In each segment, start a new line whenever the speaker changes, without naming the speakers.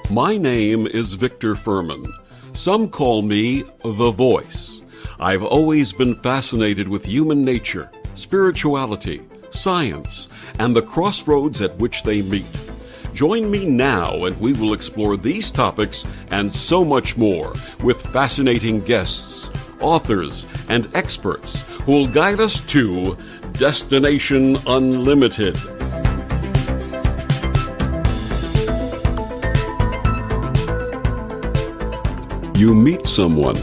My name is Victor Furman. Some call me The Voice. I've always been fascinated with human nature, spirituality, science, and the crossroads at which they meet. Join me now and we will explore these topics and so much more with fascinating guests, authors, and experts who will guide us to Destination Unlimited. You meet someone,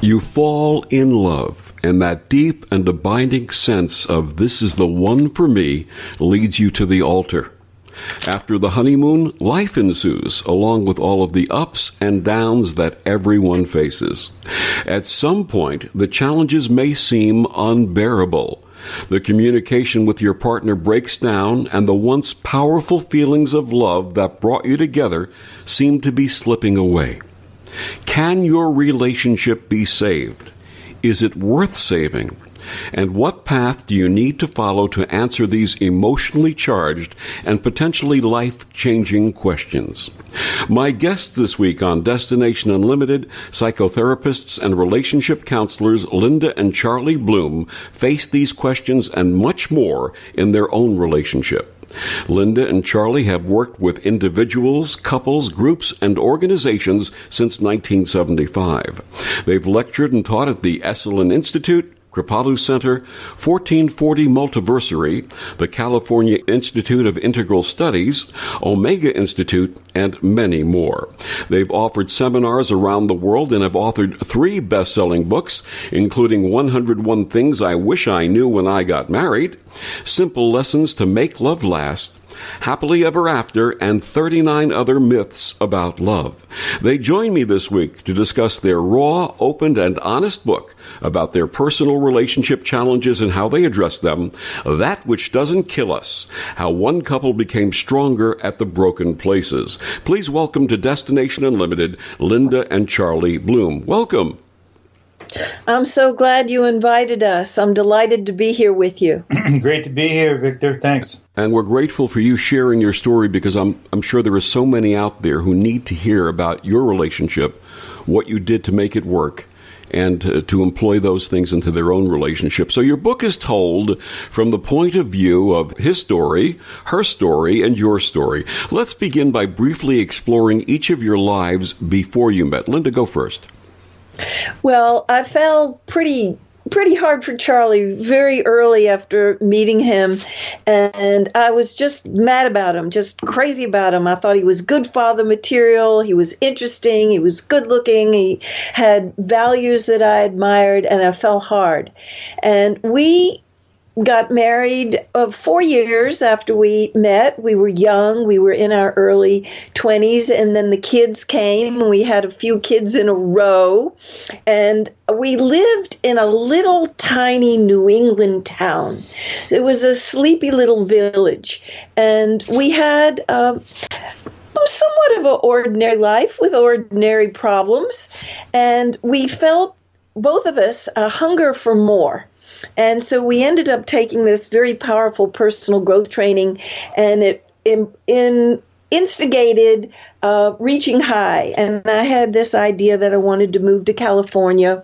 you fall in love, and that deep and abiding sense of this is the one for me leads you to the altar. After the honeymoon, life ensues, along with all of the ups and downs that everyone faces. At some point, the challenges may seem unbearable. The communication with your partner breaks down, and the once powerful feelings of love that brought you together seem to be slipping away. Can your relationship be saved? Is it worth saving? And what path do you need to follow to answer these emotionally charged and potentially life-changing questions? My guests this week on Destination Unlimited, psychotherapists and relationship counselors Linda and Charlie Bloom, face these questions and much more in their own relationship. Linda and Charlie have worked with individuals, couples, groups, and organizations since 1975. They've lectured and taught at the Esalen Institute, Kripalu Center, 1440 Multiversary, the California Institute of Integral Studies, Omega Institute, and many more. They've offered seminars around the world and have authored 3 best-selling books, including 101 Things I Wish I Knew When I Got Married, Simple Lessons to Make Love Last, Happily Ever After, and 39 other myths about love. They join me this week to discuss their raw, open, and honest book about their personal relationship challenges and how they address them, That Which Doesn't Kill Us, How One Couple Became Stronger at the Broken Places. Please welcome to Destination Unlimited, Linda and Charlie Bloom. Welcome.
I'm so glad you invited us. I'm delighted to be here with you.
Great to be here, Victor. Thanks.
And we're grateful for you sharing your story because I'm sure there are so many out there who need to hear about your relationship, what you did to make it work, and to employ those things into their own relationship. So your book is told from the point of view of his story, her story, and your story. Let's begin by briefly exploring each of your lives before you met. Linda, go first.
Well, I fell pretty hard for Charlie very early after meeting him, and I was just mad about him, just crazy about him. I thought he was good father material, he was interesting, he was good looking, he had values that I admired, and I fell hard. And we got married 4 years after we met. We were young. We were in our early 20s, and then the kids came, and we had a few kids in a row. And we lived in a little tiny New England town. It was a sleepy little village, and we had somewhat of an ordinary life with ordinary problems, and we felt, both of us, a hunger for more. And so we ended up taking this very powerful personal growth training, and it instigated reaching high. And I had this idea that I wanted to move to California.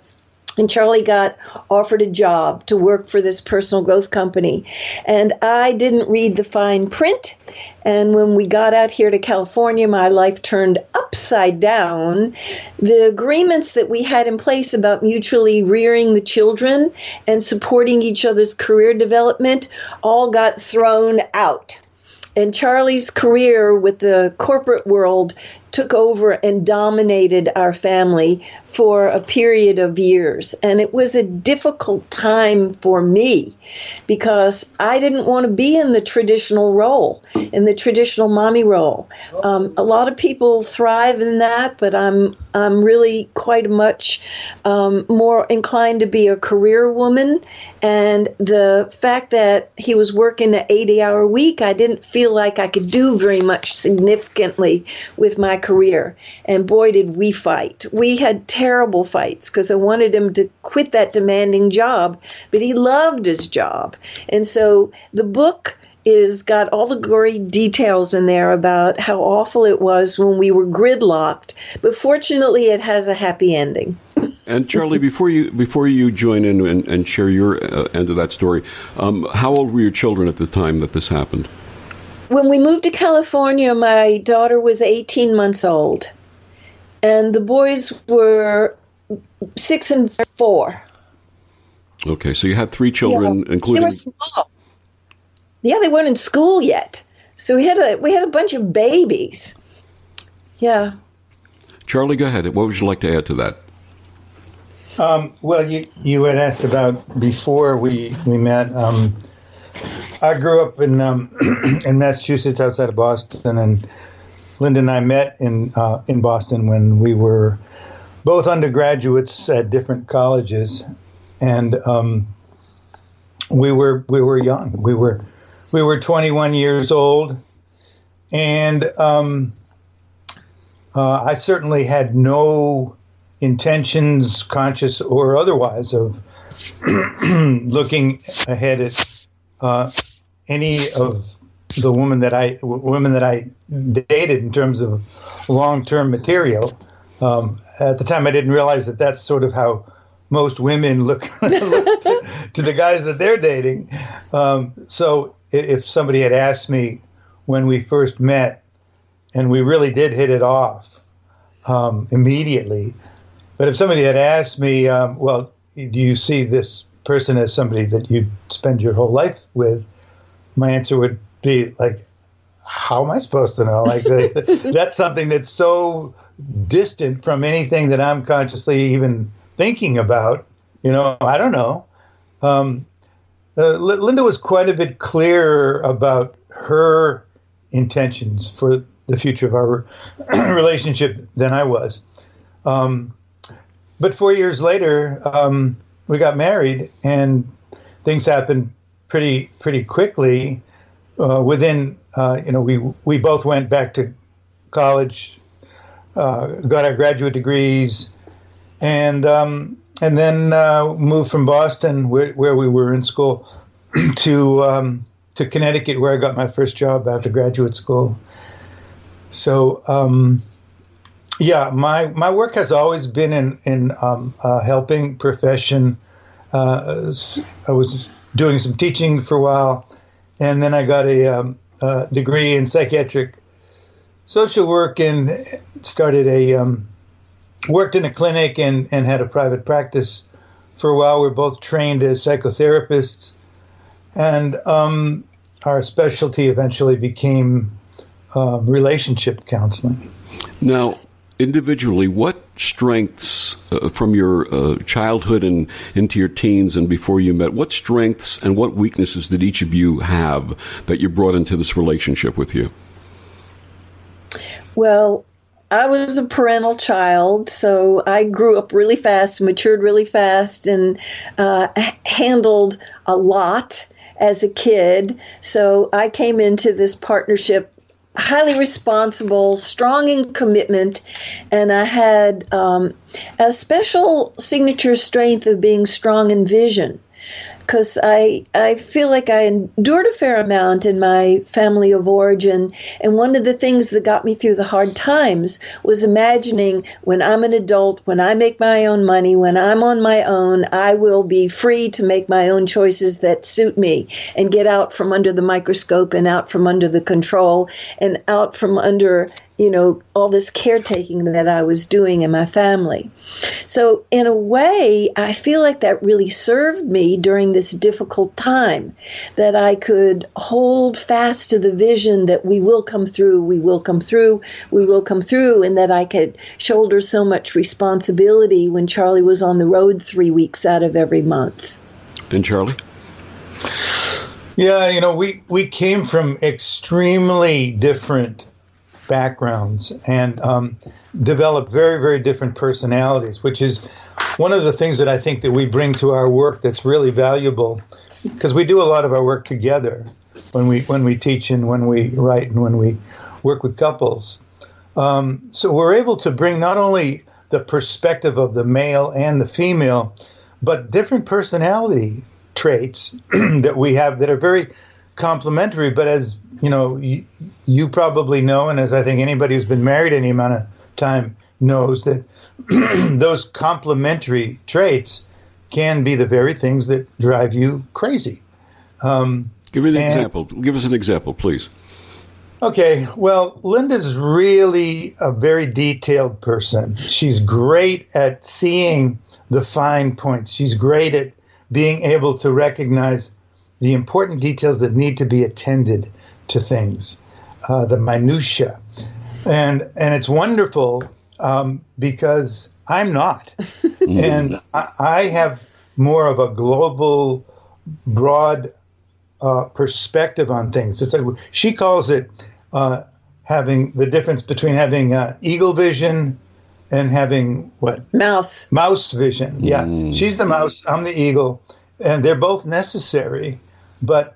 And Charlie got offered a job to work for this personal growth company. And I didn't read the fine print. And when we got out here to California, my life turned upside down. The agreements that we had in place about mutually rearing the children and supporting each other's career development all got thrown out. And Charlie's career with the corporate world took over and dominated our family for a period of years. And it was a difficult time for me because I didn't want to be in the traditional role, in the traditional mommy role. A lot of people thrive in that, but I'm really quite much more inclined to be a career woman. And the fact that he was working an 80-hour week, I didn't feel like I could do very much significantly with my career. And boy, did we fight. We had terrible fights because I wanted him to quit that demanding job, but he loved his job. And so the book is got all the gory details in there about how awful it was when we were gridlocked. But fortunately, it has a happy ending.
And Charlie, before you join in and share your end of that story, how old were your children at the time that this happened?
When we moved to California, my daughter was 18 months old, and the boys were 6 and 4.
Okay, so you had 3 children, including...
They were small. Yeah, they weren't in school yet. So we had a bunch of babies. Yeah.
Charlie, go ahead. What would you like to add to that?
Well, you had asked about before we met. I grew up in in Massachusetts, outside of Boston, and Linda and I met in Boston when we were both undergraduates at different colleges, and we were young. We were 21 years old, and I certainly had no intentions, conscious or otherwise, of looking ahead at any of the women that I dated in terms of long-term material. At the time, I didn't realize that that's sort of how most women look to the guys that they're dating. So if somebody had asked me when we first met, and we really did hit it off immediately, but if somebody had asked me, well, do you see this person as somebody that you'd spend your whole life with? My answer would be like, how am I supposed to know? Like, that's something that's so distant from anything that I'm consciously even thinking about. I don't know. Linda was quite a bit clearer about her intentions for the future of our relationship than I was. But 4 years later, we got married, and things happened pretty quickly. Within, we both went back to college, got our graduate degrees, and then moved from Boston, where we were in school, to Connecticut, where I got my first job after graduate school. So, my work has always been in a helping profession. I was doing some teaching for a while, and then I got a degree in psychiatric social work and started worked in a clinic and had a private practice for a while. We're both trained as psychotherapists, and our specialty eventually became relationship counseling.
Now, individually, what strengths from your childhood and into your teens and before you met, what strengths and what weaknesses did each of you have that you brought into this relationship with you?
Well, I was a parental child, so I grew up really fast, matured really fast, and handled a lot as a kid. So I came into this partnership highly responsible, strong in commitment, and I had a special signature strength of being strong in vision, because I feel like I endured a fair amount in my family of origin, and one of the things that got me through the hard times was imagining when I'm an adult, when I make my own money, when I'm on my own, I will be free to make my own choices that suit me and get out from under the microscope and out from under the control and out from under all this caretaking that I was doing in my family. So in a way, I feel like that really served me during this difficult time, that I could hold fast to the vision that we will come through, we will come through, we will come through, and that I could shoulder so much responsibility when Charlie was on the road 3 weeks out of every month.
And Charlie?
Yeah, we came from extremely different backgrounds and develop very, very different personalities, which is one of the things that I think that we bring to our work that's really valuable, because we do a lot of our work together when we teach and when we write and when we work with couples. So we're able to bring not only the perspective of the male and the female, but different personality traits that we have that are very complementary, but as you probably know, and as I think anybody who's been married any amount of time knows, that those complementary traits can be the very things that drive you crazy.
Give me an example. Give us an example, please.
Okay, well, Linda's really a very detailed person. She's great at seeing the fine points. She's great at being able to recognize the important details that need to be attended to things, the minutia. And it's wonderful because I'm not. And I have more of a global, broad perspective on things. It's like she calls it having the difference between having eagle vision and having what? Mouse vision. Yeah. She's the mouse, I'm the eagle, and they're both necessary. But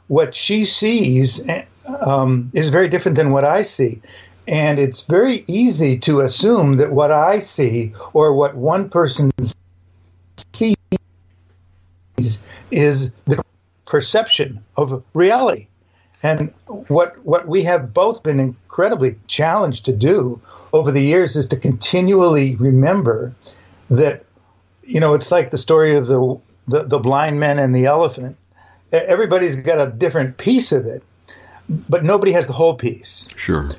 what she sees is very different than what I see. And it's very easy to assume that what I see or what one person sees is the perception of reality. And what we have both been incredibly challenged to do over the years is to continually remember that, it's like the story of the blind man and the elephant. Everybody's got a different piece of it, but nobody has the whole piece.
Sure.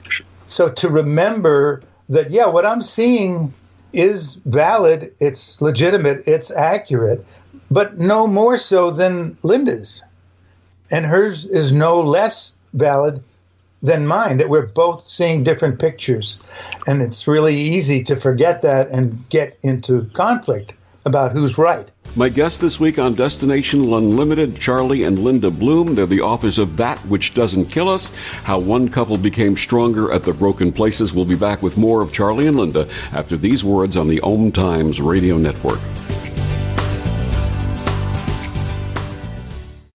So to remember that, what I'm seeing is valid, it's legitimate, it's accurate, but no more so than Linda's. And hers is no less valid than mine, that we're both seeing different pictures. And it's really easy to forget that and get into conflict about who's right.
My guests this week on Destination Unlimited, Charlie and Linda Bloom. They're the authors of That Which Doesn't Kill Us, How One Couple Became Stronger at the Broken Places. We'll be back with more of Charlie and Linda after these words on the OMTimes radio network.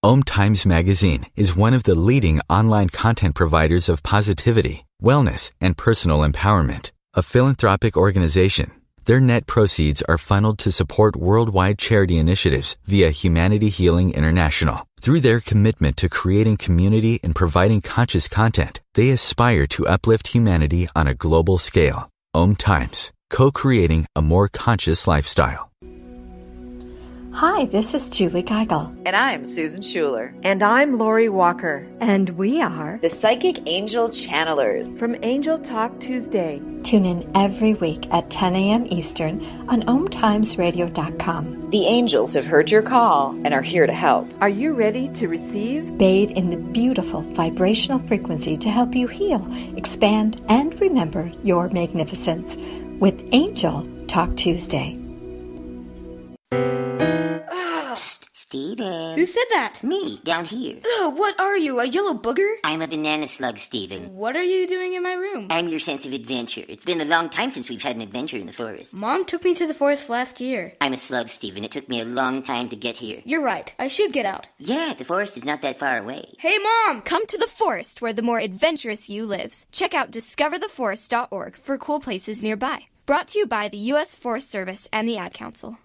OMTimes Magazine is one of the leading online content providers of positivity, wellness, and personal empowerment. A philanthropic organization, their net proceeds are funneled to support worldwide charity initiatives via Humanity Healing International. Through their commitment to creating community and providing conscious content, they aspire to uplift humanity on a global scale. OMTimes, co-creating a more conscious lifestyle.
Hi, this is Julie Geigel.
And I'm Susan Schuler.
And I'm Lori Walker.
And we are
the Psychic Angel Channelers
from Angel Talk Tuesday.
Tune in every week at 10 a.m. Eastern on OMTimesRadio.com.
The angels have heard your call and are here to help.
Are you ready to receive?
Bathe in the beautiful vibrational frequency to help you heal, expand, and remember your magnificence with Angel Talk Tuesday.
Steven.
Who said that?
Me, down here.
Ugh, what are you, a yellow booger?
I'm a banana slug, Steven.
What are you doing in my room?
I'm your sense of adventure. It's been a long time since we've had an adventure in the forest.
Mom took me to the forest last year.
I'm a slug, Steven. It took me a long time to get here.
You're right. I should get out.
Yeah, the forest is not that far away.
Hey, Mom!
Come to the forest where the more adventurous you lives. Check out discovertheforest.org for cool places nearby. Brought to you by the U.S. Forest Service and the Ad Council.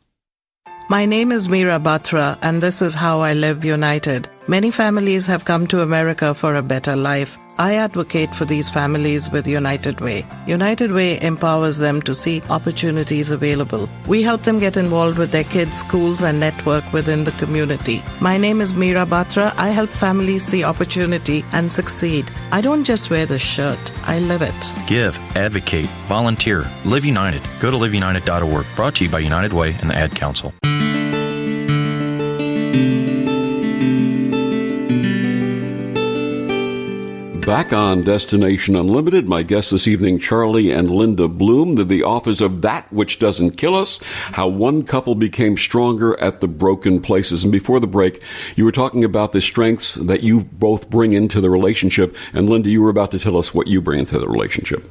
My name is Meera Batra, and this is How I Live United. Many families have come to America for a better life. I advocate for these families with United Way. United Way empowers them to see opportunities available. We help them get involved with their kids' schools and network within the community. My name is Meera Batra. I help families see opportunity and succeed. I don't just wear the shirt, I live it.
Give, advocate, volunteer, Live United. Go to liveunited.org. Brought to you by United Way and the Ad Council.
Back on Destination Unlimited, my guests this evening, Charlie and Linda Bloom. They're the authors of That Which Doesn't Kill Us, How One Couple Became Stronger at the Broken Places. And before the break, you were talking about the strengths that you both bring into the relationship. And Linda, you were about to tell us what you bring into the relationship.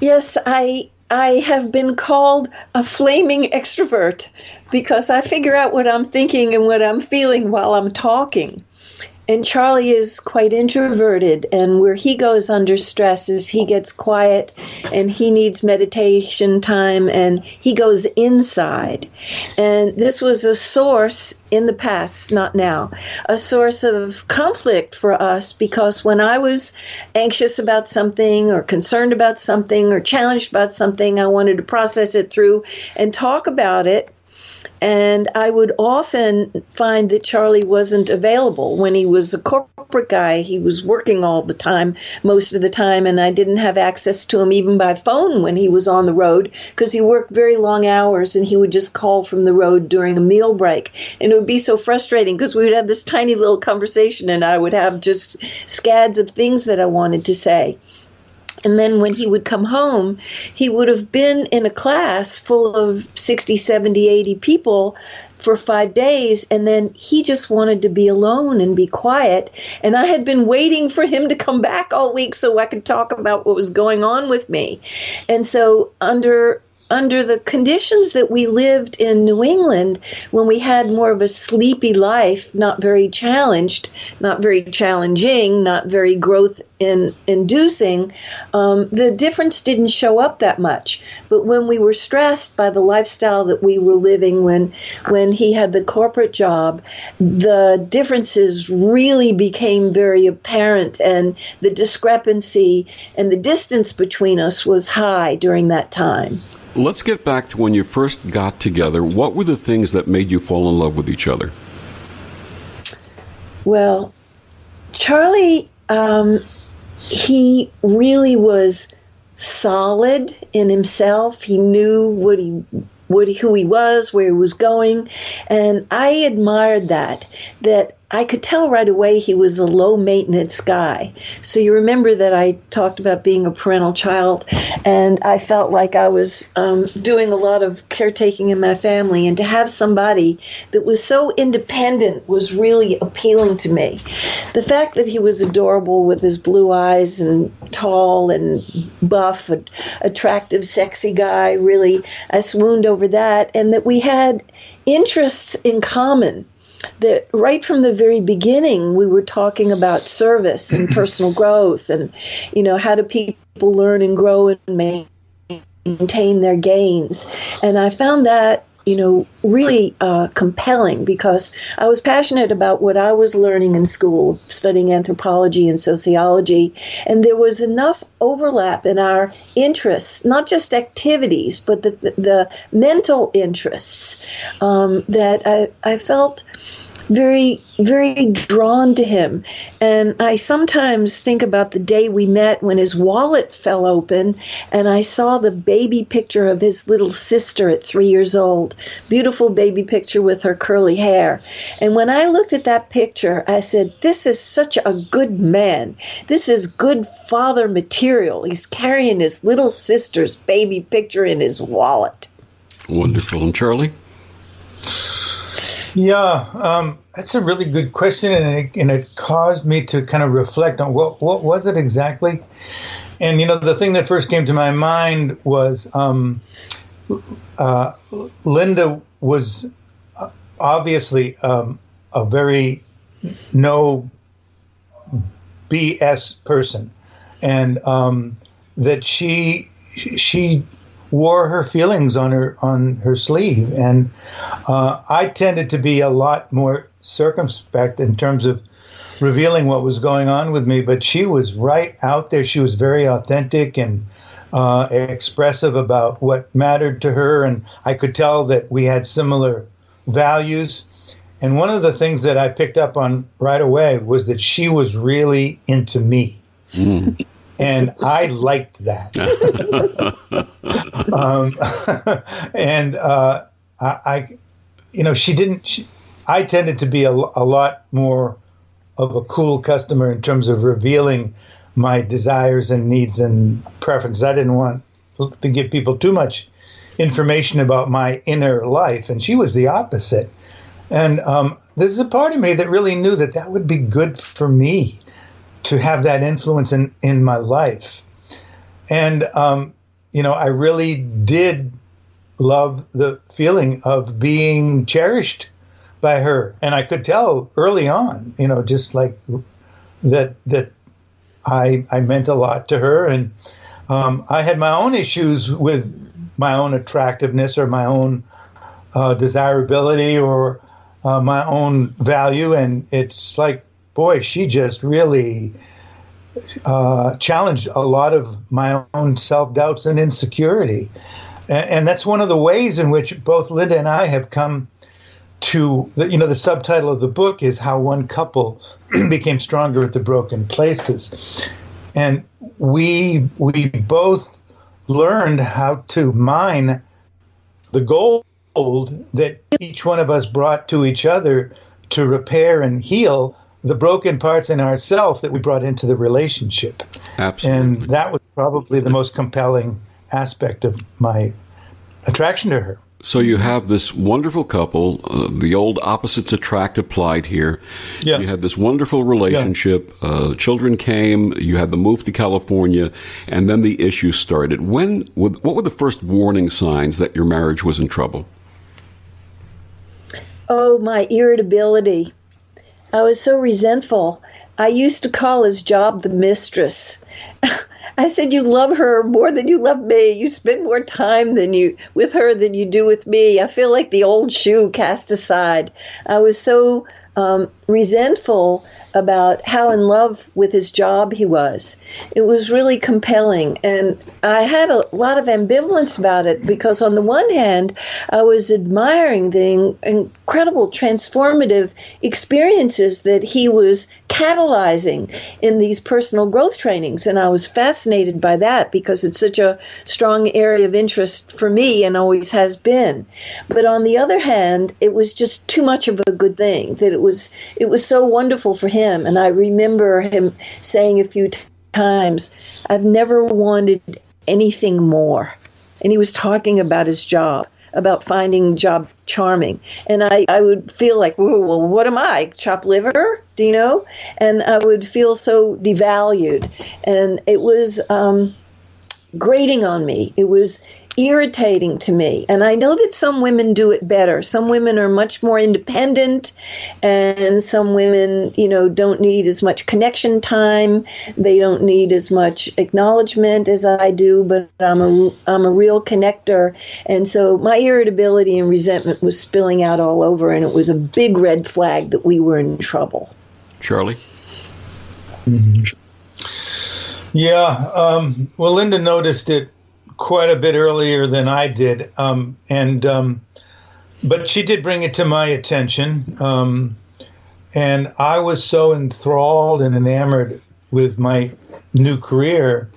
Yes, I have been called a flaming extrovert because I figure out what I'm thinking and what I'm feeling while I'm talking. And Charlie is quite introverted, and where he goes under stress is he gets quiet and he needs meditation time and he goes inside. And this was a source in the past, not now, a source of conflict for us, because when I was anxious about something or concerned about something or challenged about something, I wanted to process it through and talk about it. And I would often find that Charlie wasn't available. When he was a corporate guy, he was working all the time, most of the time, and I didn't have access to him even by phone when he was on the road, because he worked very long hours and he would just call from the road during a meal break. And it would be so frustrating because we would have this tiny little conversation and I would have just scads of things that I wanted to say. And then when he would come home, he would have been in a class full of 60, 70, 80 people for 5 days, and then he just wanted to be alone and be quiet. And I had been waiting for him to come back all week so I could talk about what was going on with me. And so under the conditions that we lived in New England, when we had more of a sleepy life, not very challenged, not very challenging, not very growth-inducing, the difference didn't show up that much. But when we were stressed by the lifestyle that we were living, when he had the corporate job, the differences really became very apparent, and the discrepancy and the distance between us was high during that time.
Let's get back to when you first got together. What were the things that made you fall in love with each other?
Well, Charlie, he really was solid in himself. He knew who he was, where he was going, and I admired that I could tell right away he was a low-maintenance guy. So you remember that I talked about being a parental child, and I felt like I was doing a lot of caretaking in my family, and to have somebody that was so independent was really appealing to me. The fact that he was adorable with his blue eyes and tall and buff, attractive, sexy guy, really, I swooned over that, and that we had interests in common. That right from the very beginning, we were talking about service and personal growth and, how do people learn and grow and maintain their gains. And I found that, really compelling, because I was passionate about what I was learning in school, studying anthropology and sociology, and there was enough overlap in our interests, not just activities, but the mental interests, that I felt very, very drawn to him. And I sometimes think about the day we met when his wallet fell open and I saw the baby picture of his little sister at 3 years old. Beautiful baby picture with her curly hair. And when I looked at that picture, I said, this is such a good man. This is good father material. He's carrying his little sister's baby picture in his wallet.
Wonderful. And Charlie?
Yeah, that's a really good question, and it caused me to kind of reflect on what was it exactly. And the thing that first came to my mind was Linda was obviously a very no BS person, and that she wore her feelings on her sleeve, and I tended to be a lot more circumspect in terms of revealing what was going on with me, but she was right out there. She was very authentic and expressive about what mattered to her, and I could tell that we had similar values. And one of the things that I picked up on right away was that she was really into me. Mm. And I liked that. I tended to be a lot more of a cool customer in terms of revealing my desires and needs and preferences. I didn't want to give people too much information about my inner life, and she was the opposite. And there's a part of me that really knew that would be good for me, to have that influence in my life. And, I really did love the feeling of being cherished by her, and I could tell early on, just like that I meant a lot to her, and I had my own issues with my own attractiveness or my own desirability or my own value, and it's like, boy, she just really challenged a lot of my own self-doubts and insecurity. And that's one of the ways in which both Linda and I have come to, the subtitle of the book is How One Couple Became Stronger at the Broken Places. And we both learned how to mine the gold that each one of us brought to each other to repair and heal the broken parts in ourselves that we brought into the relationship.
Absolutely.
And that was probably the most compelling aspect of my attraction to her.
So you have this wonderful couple, the old opposites attract applied here.
Yeah.
You had this wonderful relationship. Yeah. Children came. You had the move to California, and then the issues started. What were the first warning signs that your marriage was in trouble?
Oh, my irritability. I was so resentful. I used to call his job the mistress. I said, you love her more than you love me. You spend more time with her than you do with me. I feel like the old shoe cast aside. I was so resentful about how in love with his job he was. It was really compelling. And I had a lot of ambivalence about it because on the one hand, I was admiring the incredible transformative experiences that he was catalyzing in these personal growth trainings. And I was fascinated by that because it's such a strong area of interest for me and always has been. But on the other hand, it was just too much of a good thing, that it was so wonderful for him. And I remember him saying a few times, I've never wanted anything more. And he was talking about his job, about finding job charming. And I would feel like, well, what am I, chopped liver? Do you know? And I would feel so devalued. And it was grating on me. It was irritating to me. And I know that some women do it better. Some women are much more independent, and some women, don't need as much connection time. They don't need as much acknowledgement as I do, but I'm a real connector. And so my irritability and resentment was spilling out all over, and it was a big red flag that we were in trouble.
Charlie?
Mm-hmm. Yeah. Well, Linda noticed it quite a bit earlier than I did, but she did bring it to my attention, and I was so enthralled and enamored with my new career.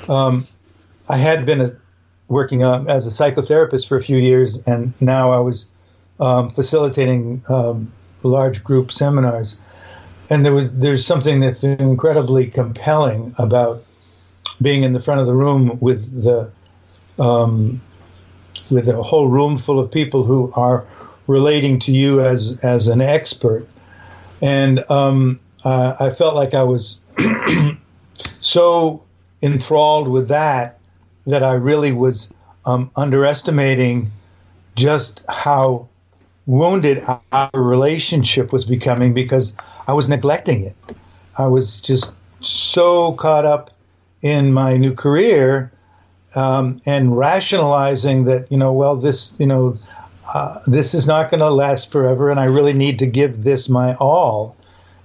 I had been working as a psychotherapist for a few years, and now I was facilitating large group seminars, and there's something that's incredibly compelling about being in the front of the room with a whole room full of people who are relating to you as an expert. And I felt like I was so enthralled with that I really was underestimating just how wounded our relationship was becoming because I was neglecting it. I was just so caught up in my new career, and rationalizing that, this is not going to last forever, and I really need to give this my all.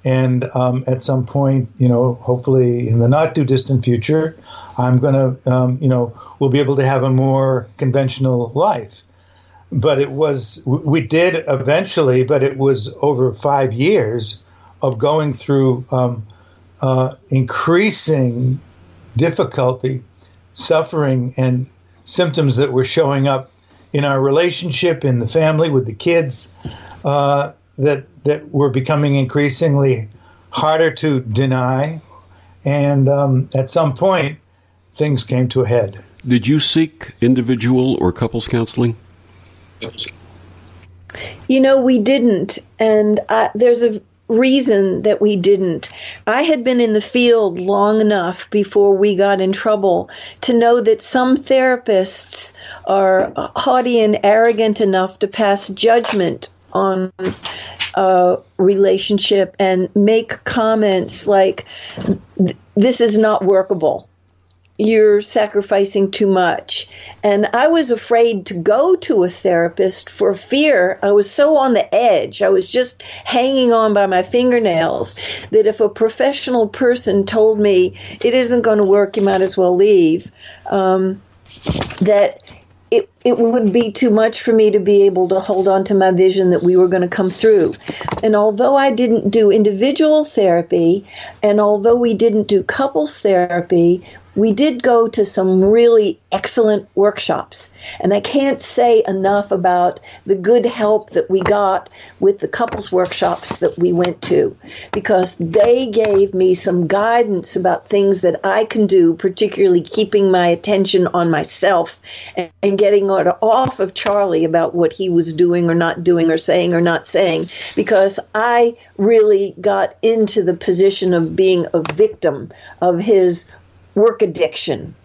And at some point, hopefully in the not too distant future, I'm going to, we'll be able to have a more conventional life. But we did eventually, but it was over 5 years of going through increasing difficulty, suffering, and symptoms that were showing up in our relationship, in the family, with the kids, that were becoming increasingly harder to deny. And at some point, things came to a head.
Did you seek individual or couples counseling?
We didn't. And there's a reason that we didn't. I had been in the field long enough before we got in trouble to know that some therapists are haughty and arrogant enough to pass judgment on a relationship and make comments like, this is not workable. You're sacrificing too much. And I was afraid to go to a therapist for fear. I was so on the edge. I was just hanging on by my fingernails that if a professional person told me it isn't going to work, you might as well leave, that it would be too much for me to be able to hold on to my vision that we were going to come through. And although I didn't do individual therapy, and although we didn't do couples therapy, we did go to some really excellent workshops. And I can't say enough about the good help that we got with the couples workshops that we went to, because they gave me some guidance about things that I can do, particularly keeping my attention on myself and getting off of Charlie about what he was doing or not doing or not saying, because I really got into the position of being a victim of his work addiction.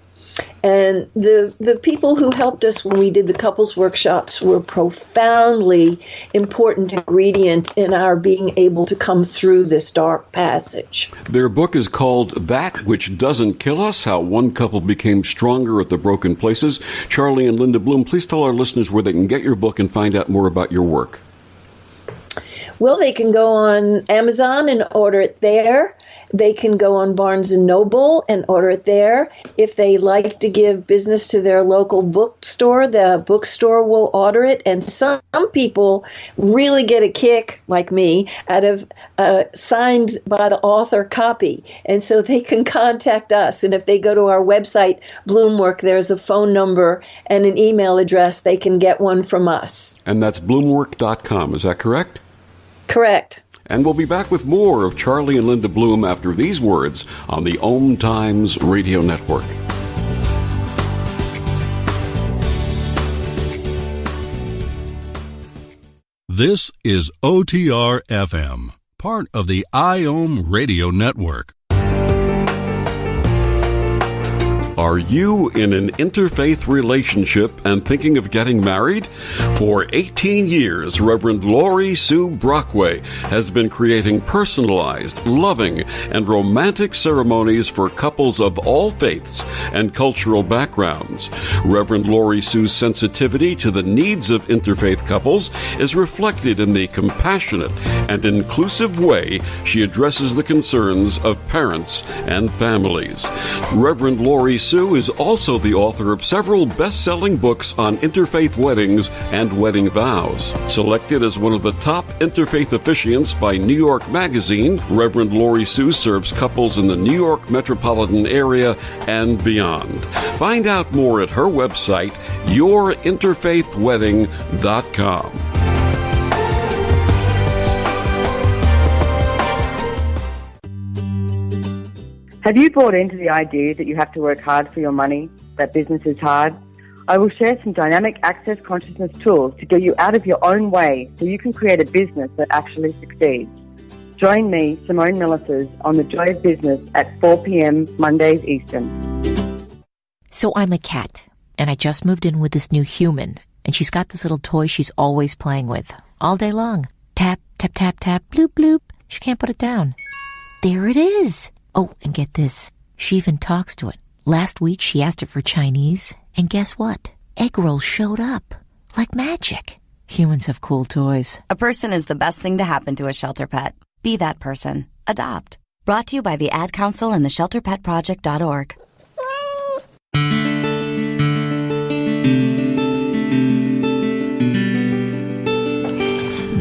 And the people who helped us when we did the couples workshops were a profoundly important ingredient in our being able to come through this dark passage.
Their book is called That Which Doesn't Kill Us, How One Couple Became Stronger at the Broken Places. Charlie and Linda Bloom, please tell our listeners where they can get your book and find out more about your work.
Well, they can go on Amazon and order it there. They can go on Barnes & Noble and order it there. If they like to give business to their local bookstore, the bookstore will order it. And some people really get a kick, like me, out of signed by the author copy. And so they can contact us. And if they go to our website, Bloomwork, there's a phone number and an email address. They can get one from us.
And that's bloomwork.com. Is that correct?
Correct.
And we'll be back with more of Charlie and Linda Bloom after these words on the OMTimes Radio Network.
This is OTR FM, part of the IOM Radio Network.
Are you in an interfaith relationship and thinking of getting married? For 18 years, Reverend Laurie Sue Brockway has been creating personalized, loving, and romantic ceremonies for couples of all faiths and cultural backgrounds. Reverend Laurie Sue's sensitivity to the needs of interfaith couples is reflected in the compassionate and inclusive way she addresses the concerns of parents and families. Reverend Laurie Sue is also the author of several best-selling books on interfaith weddings and wedding vows. Selected as one of the top interfaith officiants by New York Magazine, Reverend Laurie Sue serves couples in the New York metropolitan area and beyond. Find out more at her website, yourinterfaithwedding.com.
Have you bought into the idea that you have to work hard for your money, that business is hard? I will share some dynamic access consciousness tools to get you out of your own way so you can create a business that actually succeeds. Join me, Simone Millisers, on The Joy of Business at 4 p.m. Mondays Eastern.
So I'm a cat, and I just moved in with this new human, and she's got this little toy she's always playing with, all day long. Tap, tap, tap, tap, bloop, bloop. She can't put it down. There it is. Oh, and get this. She even talks to it. Last week, she asked it for Chinese, and guess what? Egg rolls showed up. Like magic. Humans have cool toys.
A person is the best thing to happen to a shelter pet. Be that person. Adopt. Brought to you by the Ad Council and the ShelterPetProject.org.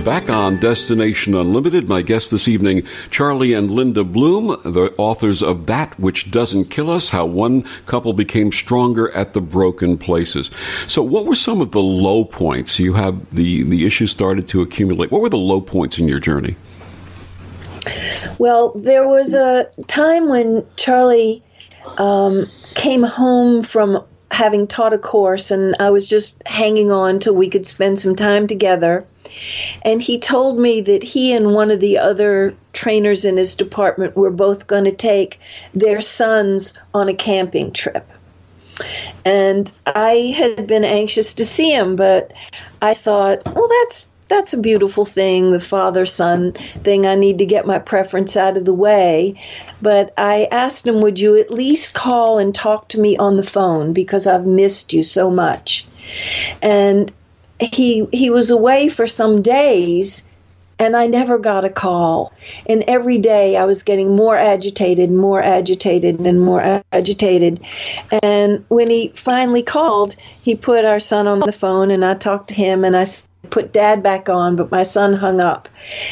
Back on Destination Unlimited, my guests this evening, Charlie and Linda Bloom, the authors of That Which Doesn't Kill Us, How One Couple Became Stronger at the Broken Places. So what were some of the low points? You have the issues started to accumulate. What were the low points in your journey?
Well, there was a time when Charlie came home from having taught a course, and I was just hanging on till we could spend some time together. And he told me that he and one of the other trainers in his department were both going to take their sons on a camping trip. And I had been anxious to see him, but I thought, well, that's a beautiful thing, the father-son thing. I need to get my preference out of the way. But I asked him, would you at least call and talk to me on the phone, because I've missed you so much. And he was away for some days, and I never got a call. And every day I was getting more agitated, and more agitated. And when he finally called, he put our son on the phone, and I talked to him, and I put Dad back on, but my son hung up.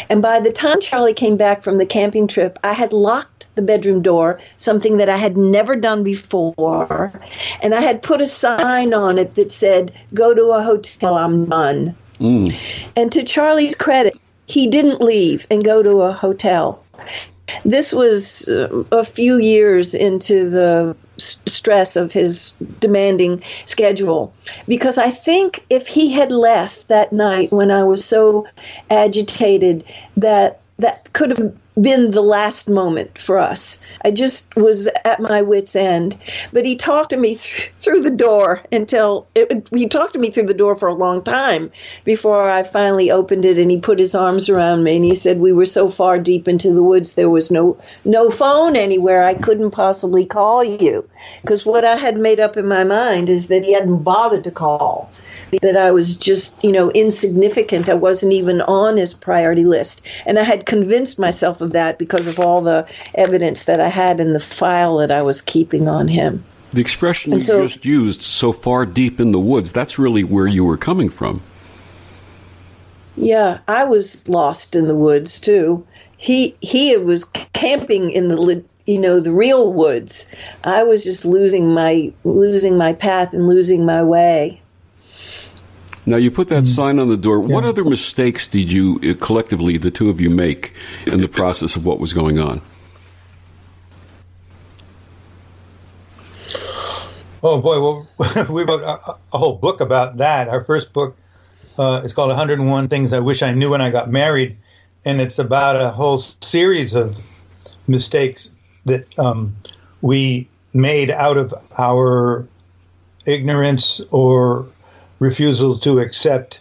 And by the time Charlie came back from the camping trip, I had locked the bedroom door, something that I had never done before. And I had put a sign on it that said, "Go to a hotel, I'm done." And to Charlie's credit, he didn't leave and go to a hotel. This was a few years into the stress of his demanding schedule, because I think if he had left that night when I was so agitated, that could have been the last moment for us. I just was at my wit's end. But he talked to me through the door he talked to me through the door for a long time before I finally opened it, and he put his arms around me, and he said we were so far deep into the woods there was no phone anywhere. I couldn't possibly call you, because what I had made up in my mind is that he hadn't bothered to call, that I was just, insignificant. I wasn't even on his priority list. And I had convinced myself of that because of all the evidence that I had in the file that I was keeping on him.
The expression you just used, "so far deep in the woods," that's really where you were coming from.
Yeah, I was lost in the woods too. He was camping in the real woods. I was just losing my path and losing my way.
Now, you put that sign on the door. Yeah. What other mistakes did you, collectively, the two of you, make in the process of what was going on?
Oh, boy. Well, we wrote a whole book about that. Our first book is called 101 Things I Wish I Knew When I Got Married. And it's about a whole series of mistakes that we made out of our ignorance or refusal to accept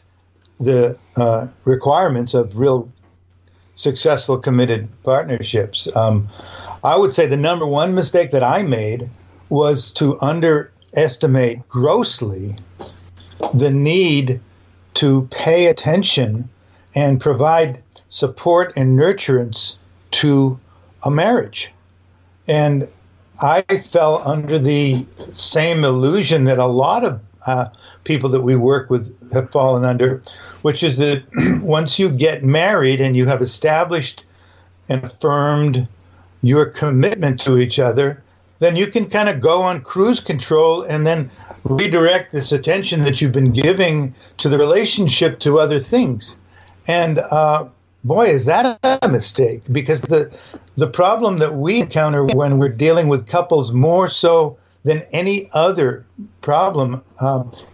the requirements of real successful committed partnerships. I would say the number one mistake that I made was to underestimate grossly the need to pay attention and provide support and nurturance to a marriage. And I fell under the same illusion that a lot of people that we work with have fallen under, which is that once you get married and you have established and affirmed your commitment to each other, then you can kind of go on cruise control and then redirect this attention that you've been giving to the relationship to other things. And boy, is that a mistake, because the problem that we encounter when we're dealing with couples more so than any other problem,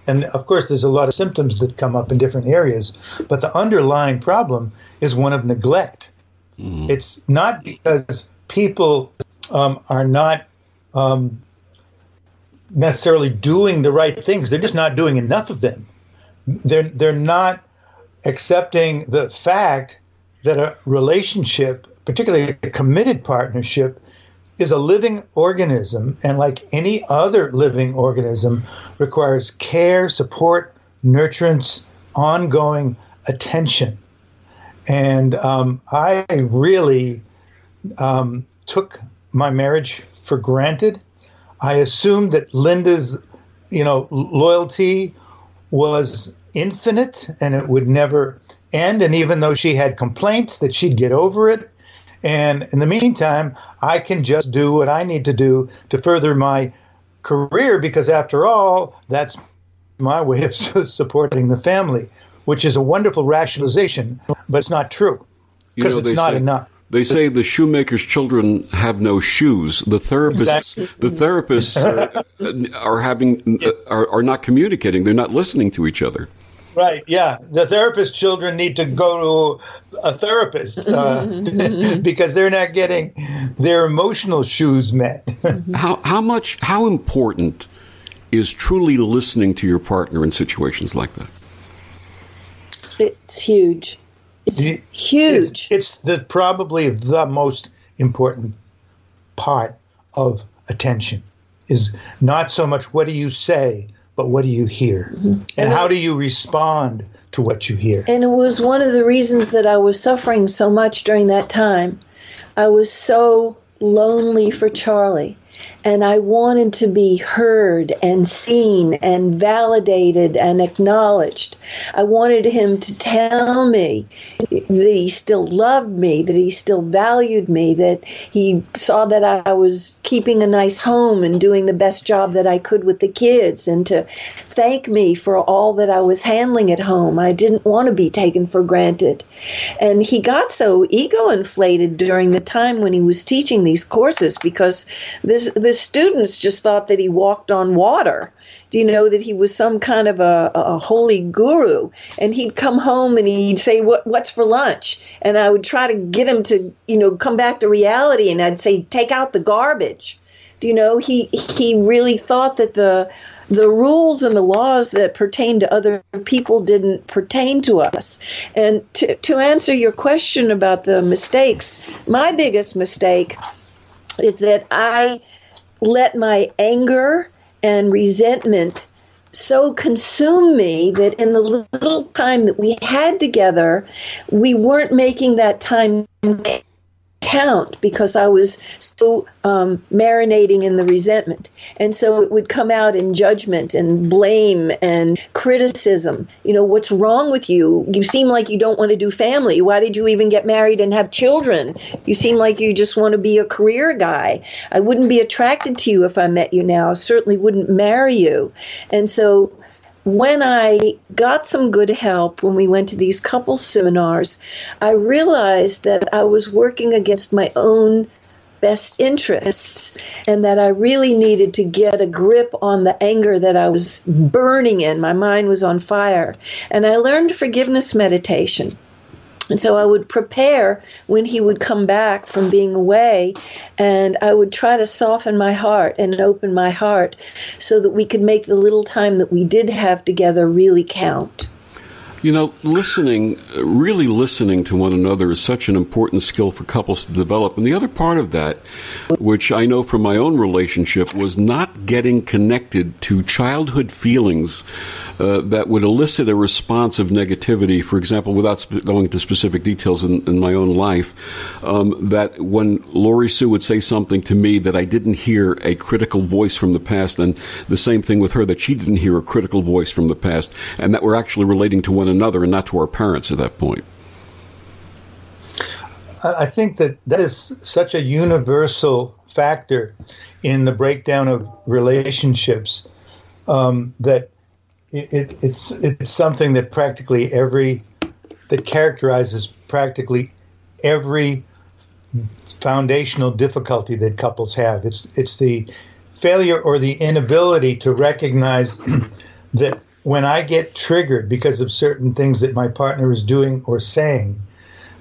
and of course there's a lot of symptoms that come up in different areas, but the underlying problem is one of neglect. It's not because people are not necessarily doing the right things. They're just not doing enough of them. They're not accepting the fact that a relationship, particularly a committed partnership, is a living organism, and like any other living organism, requires care, support, nurturance, ongoing attention. And I really took my marriage for granted. I assumed that Linda's, loyalty was infinite and it would never end. And even though she had complaints, that she'd get over it. And in the meantime, I can just do what I need to do to further my career, because after all, that's my way of supporting the family, which is a wonderful rationalization, but it's not true, because it's not enough.
They say the shoemaker's children have no shoes. The therapists, are not communicating. They're not listening to each other.
Right. Yeah. The therapist's children need to go to a therapist because they're not getting their emotional shoes met.
How important is truly listening to your partner in situations like that?
It's huge. It's huge.
It's probably the most important part of attention, is not so much what do you say, but what do you hear? Mm-hmm. And how do you respond to what you hear?
And it was one of the reasons that I was suffering so much during that time. I was so lonely for Charlie, and I wanted to be heard and seen and validated and acknowledged. I wanted him to tell me that he still loved me, that he still valued me, that he saw that I was keeping a nice home and doing the best job that I could with the kids, and to thank me for all that I was handling at home. I didn't want to be taken for granted. And he got so ego-inflated during the time when he was teaching these courses, because the students just thought that he walked on water. Do you know that he was some kind of a holy guru? And he'd come home and he'd say, what's for lunch? And I would try to get him to, come back to reality. And I'd say, take out the garbage. Do you know, he really thought that the rules and the laws that pertain to other people didn't pertain to us. And to answer your question about the mistakes, my biggest mistake is that I let my anger and resentment so consume me that in the little time that we had together, we weren't making that time count, because I was so marinating in the resentment. And so it would come out in judgment and blame and criticism. What's wrong with you? You seem like you don't want to do family. Why did you even get married and have children? You seem like you just want to be a career guy. I wouldn't be attracted to you if I met you now. I certainly wouldn't marry you. And so when I got some good help, when we went to these couples seminars, I realized that I was working against my own best interests, and that I really needed to get a grip on the anger that I was burning in. My mind was on fire. And I learned forgiveness meditation. And so I would prepare when he would come back from being away, and I would try to soften my heart and open my heart so that we could make the little time that we did have together really count. Really listening to one another is such an important skill for couples to develop. And the other part of that, which I know from my own relationship, was not getting connected to childhood feelings that would elicit a response of negativity. For example, without going into specific details in my own life, that when Lori Sue would say something to me that I didn't hear a critical voice from the past, and the same thing with her, that she didn't hear a critical voice from the past, and that we're actually relating to one another and not to our parents at that point.
I think that is such a universal factor in the breakdown of relationships, that it's something that that characterizes practically every foundational difficulty that couples have. It's the failure or the inability to recognize that when I get triggered because of certain things that my partner is doing or saying,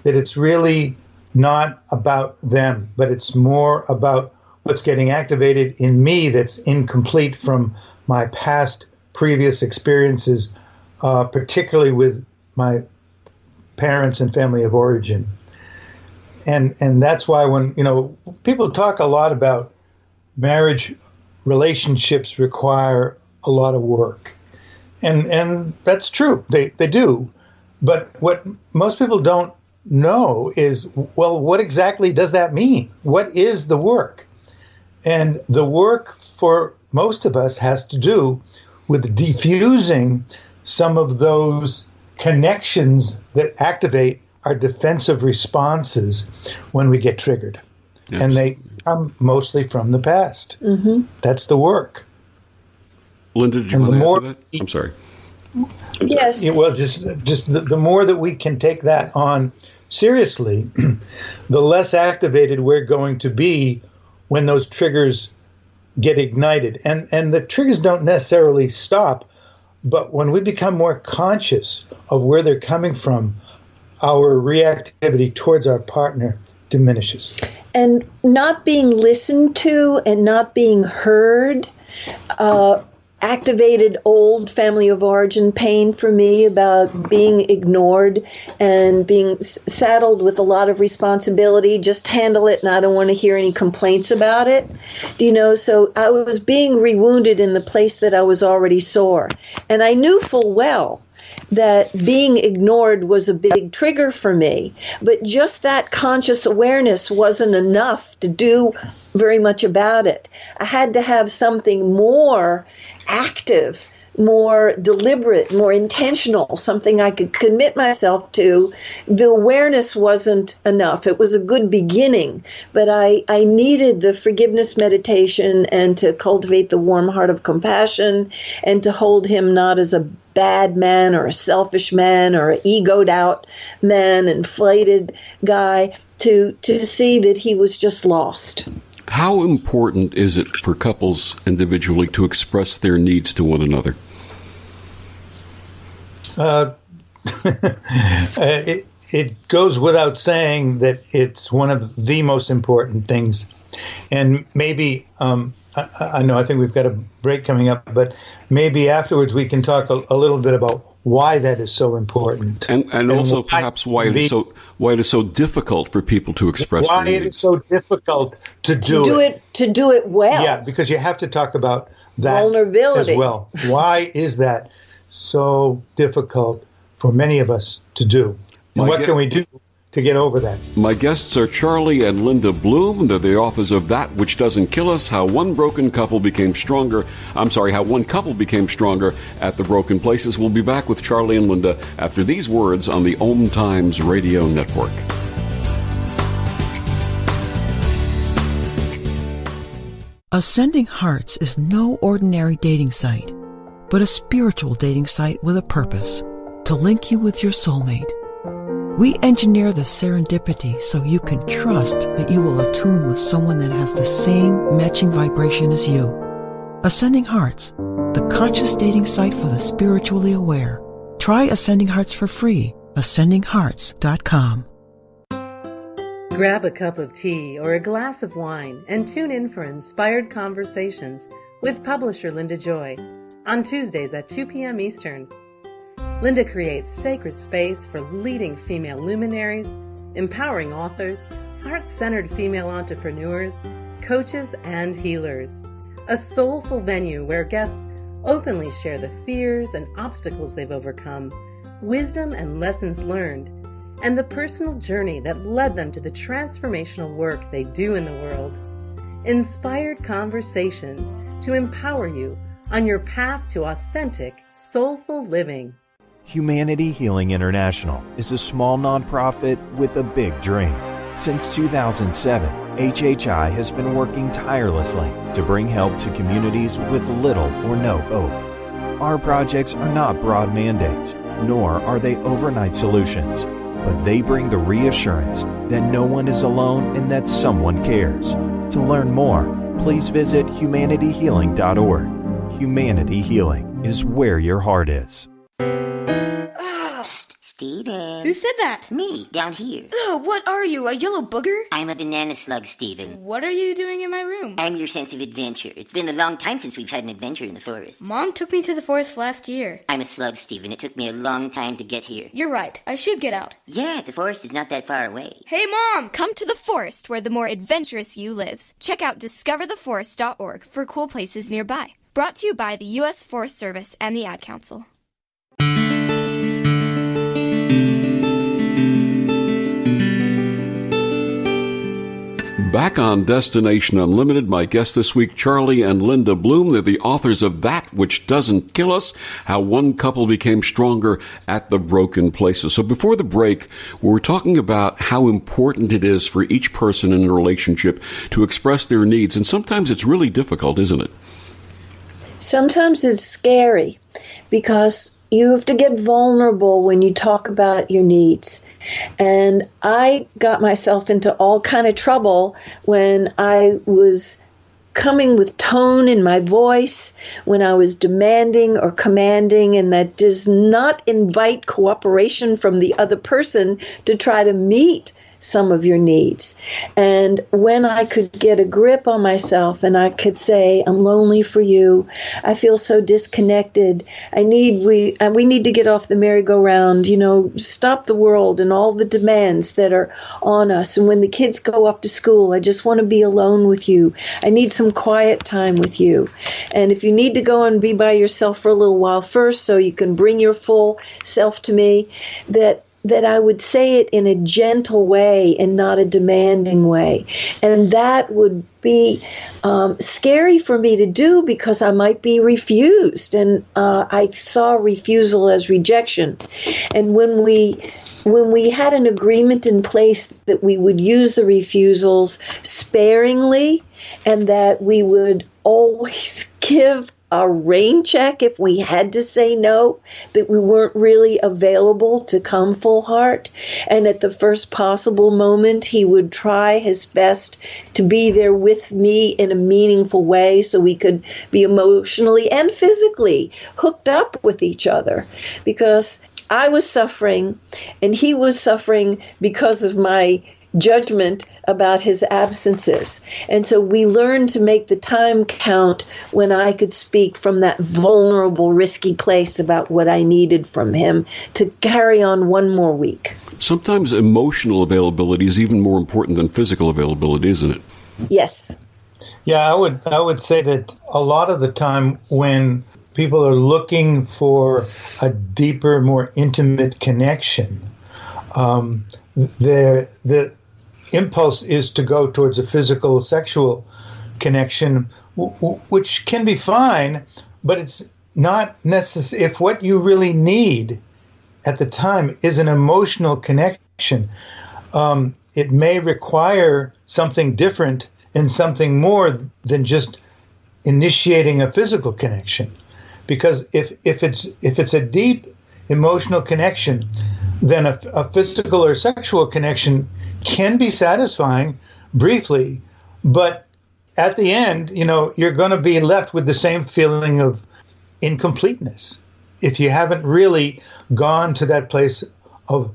that it's really not about them, but it's more about what's getting activated in me that's incomplete from my past previous experiences, particularly with my parents and family of origin. And that's why when, people talk a lot about marriage, relationships require a lot of work. And that's true. They do. But what most people don't know is, well, what exactly does that mean? What is the work? And the work for most of us has to do with diffusing some of those connections that activate our defensive responses when we get triggered. Absolutely. And they come mostly from the past. Mm-hmm. That's the work.
Linda, did you want to add to that? I'm sorry.
Yes.
Well, just the more that we can take that on seriously, the less activated we're going to be when those triggers get ignited. And the triggers don't necessarily stop, but when we become more conscious of where they're coming from, our reactivity towards our partner diminishes. And
not being listened to and not being heard activated old family of origin pain for me about being ignored and being saddled with a lot of responsibility. Just handle it, and I don't want to hear any complaints about it. So I was being rewounded in the place that I was already sore. And I knew full well that being ignored was a big trigger for me. But just that conscious awareness wasn't enough to do very much about it. I had to have something more active, more deliberate, more intentional, something I could commit myself to. The awareness wasn't enough. It was a good beginning, but I needed the forgiveness meditation and to cultivate the warm heart of compassion and to hold him not as a bad man or a selfish man or an egoed out man, inflated guy, to see that he was just lost.
How important is it for couples individually to express their needs to one another?
It goes without saying that it's one of the most important things. And maybe, I know I think we've got a break coming up, but maybe afterwards we can talk a little bit about why that is so important.
And also perhaps why it is so difficult for people to express
why
their
it
needs.
is so difficult to do it.
To do it well.
Yeah, because you have to talk about that
vulnerability
as well. Why is that so difficult for many of us to do? And what can we do to get over that?
My guests are Charlie and Linda Bloom. They're the authors of That Which Doesn't Kill Us, How One Couple Became Stronger at the Broken Places. We'll be back with Charlie and Linda after these words on the OMTimes Radio Network.
Ascending Hearts is no ordinary dating site, but a spiritual dating site with a purpose, to link you with your soulmate. We engineer the serendipity so you can trust that you will attune with someone that has the same matching vibration as you. Ascending Hearts, the conscious dating site for the spiritually aware. Try Ascending Hearts for free. ascendinghearts.com.
Grab a cup of tea or a glass of wine and tune in for Inspired Conversations with publisher Linda Joy on Tuesdays at 2 p.m. Eastern. Linda creates sacred space for leading female luminaries, empowering authors, heart-centered female entrepreneurs, coaches, and healers. A soulful venue where guests openly share the fears and obstacles they've overcome, wisdom and lessons learned, and the personal journey that led them to the transformational work they do in the world. Inspired Conversations to empower you on your path to authentic, soulful living.
Humanity Healing International is a small nonprofit with a big dream. Since 2007, HHI has been working tirelessly to bring help to communities with little or no hope. Our projects are not broad mandates, nor are they overnight solutions, but they bring the reassurance that no one is alone and that someone cares. To learn more, please visit humanityhealing.org. Humanity Healing is where your heart is.
Steven.
Who said that?
Me, down here.
Ugh, what are you, a yellow booger?
I'm a banana slug, Steven.
What are you doing in my room?
I'm your sense of adventure. It's been a long time since we've had an adventure in the forest.
Mom took me to the forest last year.
I'm a slug, Steven. It took me a long time to get here.
You're right. I should get out.
Yeah, the forest is not that far away.
Hey, Mom! Come to the forest where the more adventurous you lives. Check out discovertheforest.org for cool places nearby. Brought to you by the U.S. Forest Service and the Ad Council.
Back on Destination Unlimited, my guests this week, Charlie and Linda Bloom. They're the authors of That Which Doesn't Kill Us, How One Couple Became Stronger at the Broken Places. So before the break, we were talking about how important it is for each person in a relationship to express their needs. And sometimes it's really difficult, isn't it?
Sometimes it's scary because you have to get vulnerable when you talk about your needs. And I got myself into all kind of trouble when I was coming with tone in my voice, when I was demanding or commanding, and that does not invite cooperation from the other person to try to meet some of your needs. And when I could get a grip on myself and I could say, I'm lonely for you, I feel so disconnected, we need to get off the merry-go-round, stop the world and all the demands that are on us. And when the kids go off to school, I just want to be alone with you. I need some quiet time with you. And if you need to go and be by yourself for a little while first so you can bring your full self to me, that I would say it in a gentle way and not a demanding way. And that would be scary for me to do because I might be refused. And I saw refusal as rejection. And when we had an agreement in place that we would use the refusals sparingly and that we would always give a rain check if we had to say no, but we weren't really available to come full heart. And at the first possible moment, he would try his best to be there with me in a meaningful way so we could be emotionally and physically hooked up with each other. Because I was suffering and he was suffering because of my judgment about his absences. And so we learned to make the time count when I could speak from that vulnerable, risky place about what I needed from him to carry on one more week.
Sometimes emotional availability is even more important than physical availability, isn't it?
Yes.
Yeah, I would say that a lot of the time when people are looking for a deeper, more intimate connection, the impulse is to go towards a physical, sexual connection, which can be fine, but it's not necessary. If what you really need at the time is an emotional connection, it may require something different and something more than just initiating a physical connection. Because if it's a deep emotional connection, then a physical or sexual connection can be satisfying briefly, but at the end, you're going to be left with the same feeling of incompleteness if you haven't really gone to that place of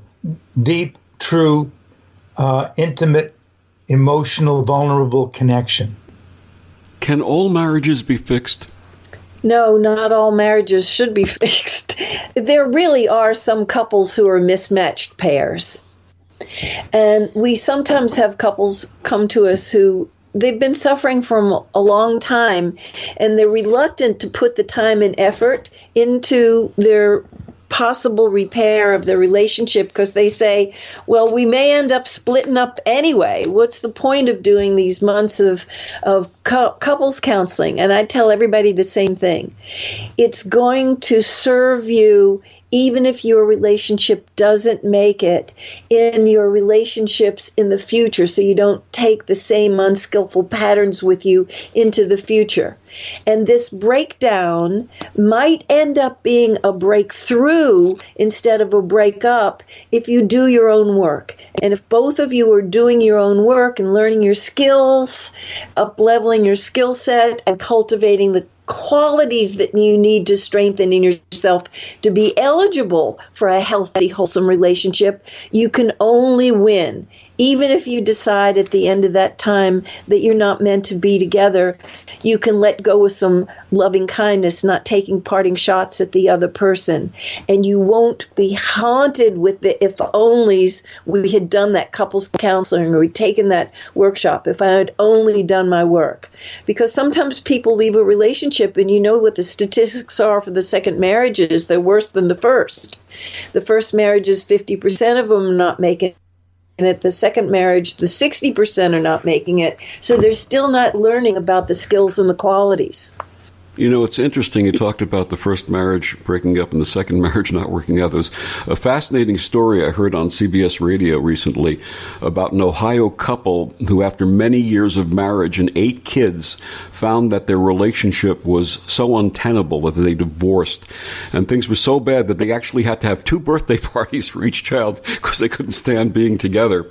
deep, true, intimate, emotional, vulnerable connection.
Can all marriages be fixed?
No, not all marriages should be fixed. There really are some couples who are mismatched pairs. And we sometimes have couples come to us who they've been suffering for a long time, and they're reluctant to put the time and effort into their possible repair of the relationship because they say, well, we may end up splitting up anyway. What's the point of doing these months of couples counseling? And I tell everybody the same thing. It's going to serve you even if your relationship doesn't make it in your relationships in the future, so you don't take the same unskillful patterns with you into the future. And this breakdown might end up being a breakthrough instead of a breakup if you do your own work. And if both of you are doing your own work and learning your skills, up-leveling your skill set, and cultivating the qualities that you need to strengthen in yourself to be eligible for a healthy, wholesome relationship, you can only win. Even if you decide at the end of that time that you're not meant to be together, you can let go with some loving kindness, not taking parting shots at the other person. And you won't be haunted with the if-onlys. We had done that couples counseling or we'd taken that workshop. If I had only done my work. Because sometimes people leave a relationship and you know what the statistics are for the second marriages. They're worse than the first. The first marriage is 50% of them not making it. And at the second marriage, the 60% are not making it. So they're still not learning about the skills and the qualities.
You know, it's interesting. You talked about the first marriage breaking up and the second marriage not working out. There's a fascinating story I heard on CBS Radio recently about an Ohio couple who, after many years of marriage and 8 kids, found that their relationship was so untenable that they divorced. And things were so bad that they actually had to have 2 birthday parties for each child because they couldn't stand being together.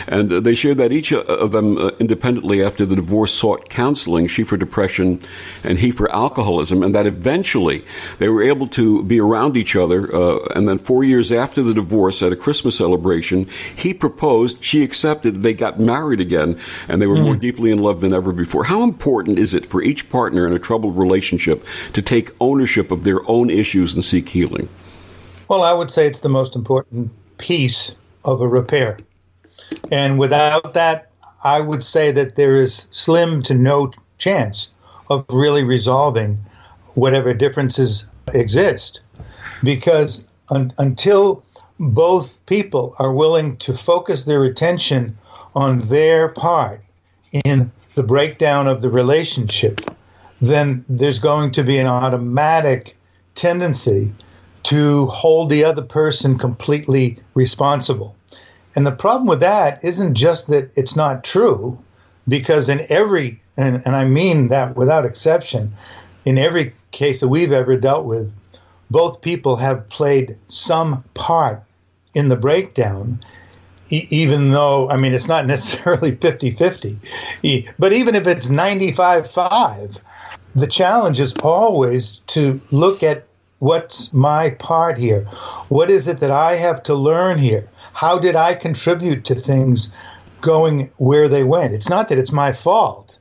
And they shared that each of them independently after the divorce sought counseling, she for depression and he for alcoholism. alcoholism, and that eventually they were able to be around each other. And then 4 years after the divorce, at a Christmas celebration, he proposed, she accepted, they got married again, and they were more deeply in love than ever before. How important is it for each partner in a troubled relationship to take ownership of their own issues and seek healing?
Well, I would say it's the most important piece of a repair. And without that, I would say that there is slim to no chance of really resolving whatever differences exist. Because until both people are willing to focus their attention on their part in the breakdown of the relationship, then there's going to be an automatic tendency to hold the other person completely responsible. And the problem with that isn't just that it's not true, because in every, and I mean that without exception, in every case that we've ever dealt with, both people have played some part in the breakdown, even though, I mean, it's not necessarily 50-50. But even if it's 95-5, the challenge is always to look at what's my part here? What is it that I have to learn here? How did I contribute to things going where they went? It's not that it's my fault,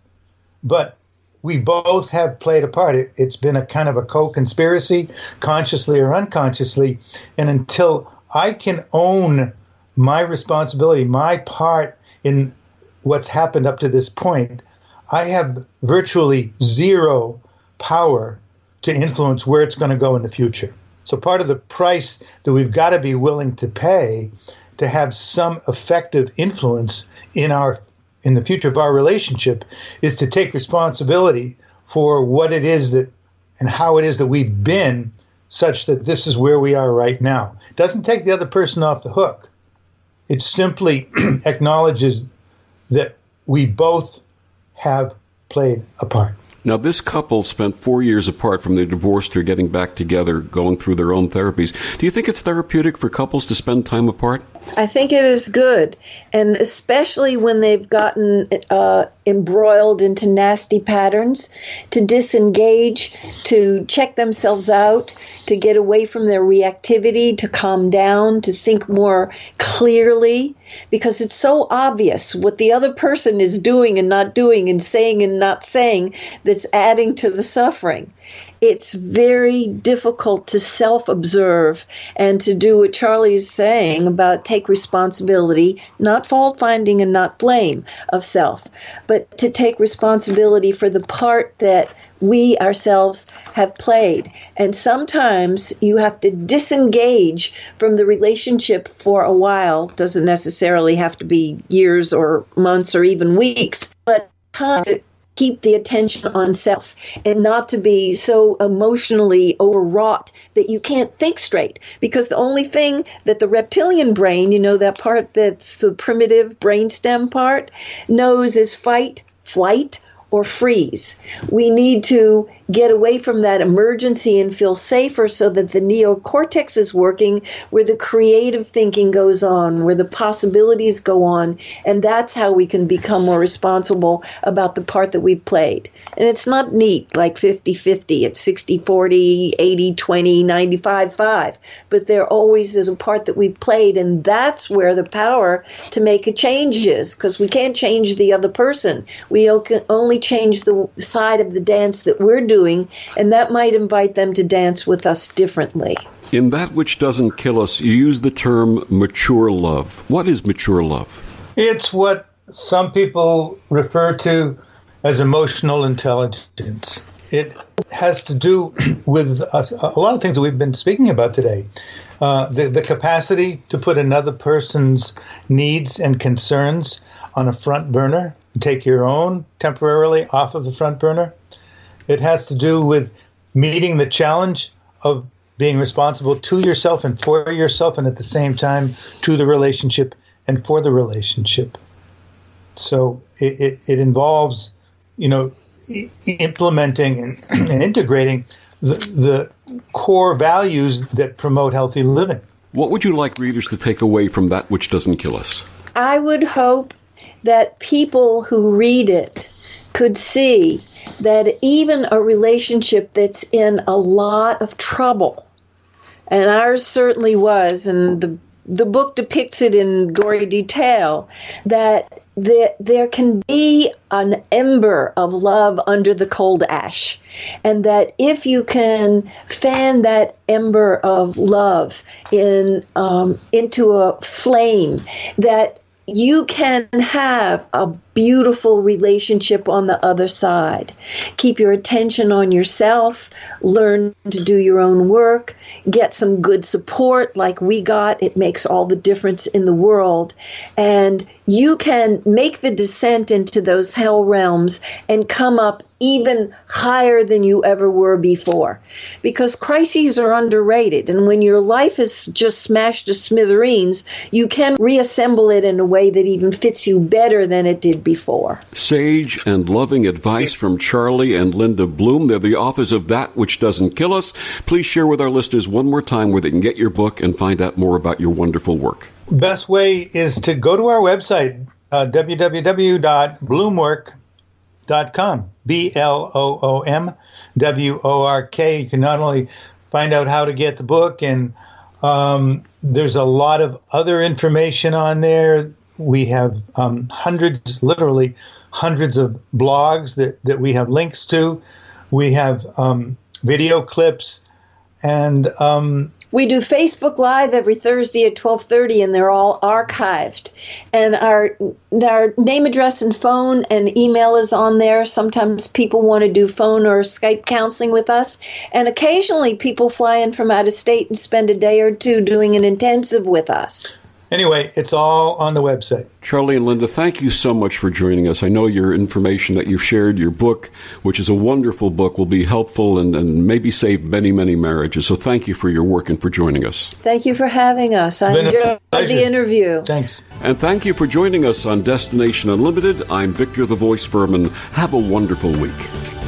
but we both have played a part. It's been a kind of a co-conspiracy, consciously or unconsciously. And until I can own my responsibility, my part in what's happened up to this point, I have virtually zero power to influence where it's going to go in the future. So part of the price that we've got to be willing to pay to have some effective influence in the future of our relationship is to take responsibility for what it is that and how it is that we've been, such that this is where we are right now. It doesn't take the other person off the hook. It simply acknowledges that we both have played a part.
Now, this couple spent 4 years apart from their divorce to getting back together, going through their own therapies. Do you think it's therapeutic for couples to spend time apart?
I think it is good, and especially when they've gotten embroiled into nasty patterns, to disengage, to check themselves out, to get away from their reactivity, to calm down, to think more clearly, because it's so obvious what the other person is doing and not doing and saying and not saying that's adding to the suffering. It's very difficult to self-observe and to do what Charlie's saying about take responsibility, not fault-finding and not blame of self, but to take responsibility for the part that we ourselves have played. And sometimes you have to disengage from the relationship for a while. Doesn't necessarily have to be years or months or even weeks, but time to keep the attention on self and not to be so emotionally overwrought that you can't think straight. Because the only thing that the reptilian brain, that part that's the primitive brainstem part, knows is fight, flight, or freeze. We need to get away from that emergency and feel safer so that the neocortex is working, where the creative thinking goes on, where the possibilities go on, and that's how we can become more responsible about the part that we've played. And it's not neat like 50-50, it's 60-40, 80-20, 95-5, but there always is a part that we've played, and that's where the power to make a change is, because we can't change the other person. We can only change the side of the dance that we're doing, and that might invite them to dance with us differently.
In That Which Doesn't Kill Us, you use the term mature love. What is mature love?
It's what some people refer to as emotional intelligence. It has to do with a lot of things that we've been speaking about today. The capacity to put another person's needs and concerns on a front burner, take your own temporarily off of the front burner. It has to do with meeting the challenge of being responsible to yourself and for yourself, and at the same time to the relationship and for the relationship. So it involves, implementing and integrating the core values that promote healthy living.
What would you like readers to take away from That Which Doesn't Kill Us?
I would hope that people who read it could see that even a relationship that's in a lot of trouble, and ours certainly was, and the book depicts it in gory detail, that there can be an ember of love under the cold ash, and that if you can fan that ember of love into a flame, that you can have a beautiful relationship on the other side. Keep your attention on yourself, learn to do your own work, get some good support like we got. It makes all the difference in the world. And you can make the descent into those hell realms and come up even higher than you ever were before. Because crises are underrated. And when your life is just smashed to smithereens, you can reassemble it in a way that even fits you better than it did before.
Sage and loving advice from Charlie and Linda Bloom. They're the authors of That Which Doesn't Kill Us. Please share with our listeners one more time where they can get your book and find out more about your wonderful work.
Best way is to go to our website, www.bloomwork.com, BLOOMWORK. You can not only find out how to get the book, and there's a lot of other information on there. We have literally hundreds of blogs that we have links to. We have video clips, and
we do Facebook Live every Thursday at 12:30, and they're all archived. And our name, address, and phone and email is on there. Sometimes people want to do phone or Skype counseling with us. And occasionally people fly in from out of state and spend a day or two doing an intensive with us.
Anyway, it's all on the website.
Charlie and Linda, thank you so much for joining us. I know your information that you've shared, your book, which is a wonderful book, will be helpful and maybe save many, many marriages. So thank you for your work and for joining us.
Thank you for having us. I enjoyed the interview.
Thanks.
And thank you for joining us on Destination Unlimited. I'm Victor the Voice Furman. Have a wonderful week.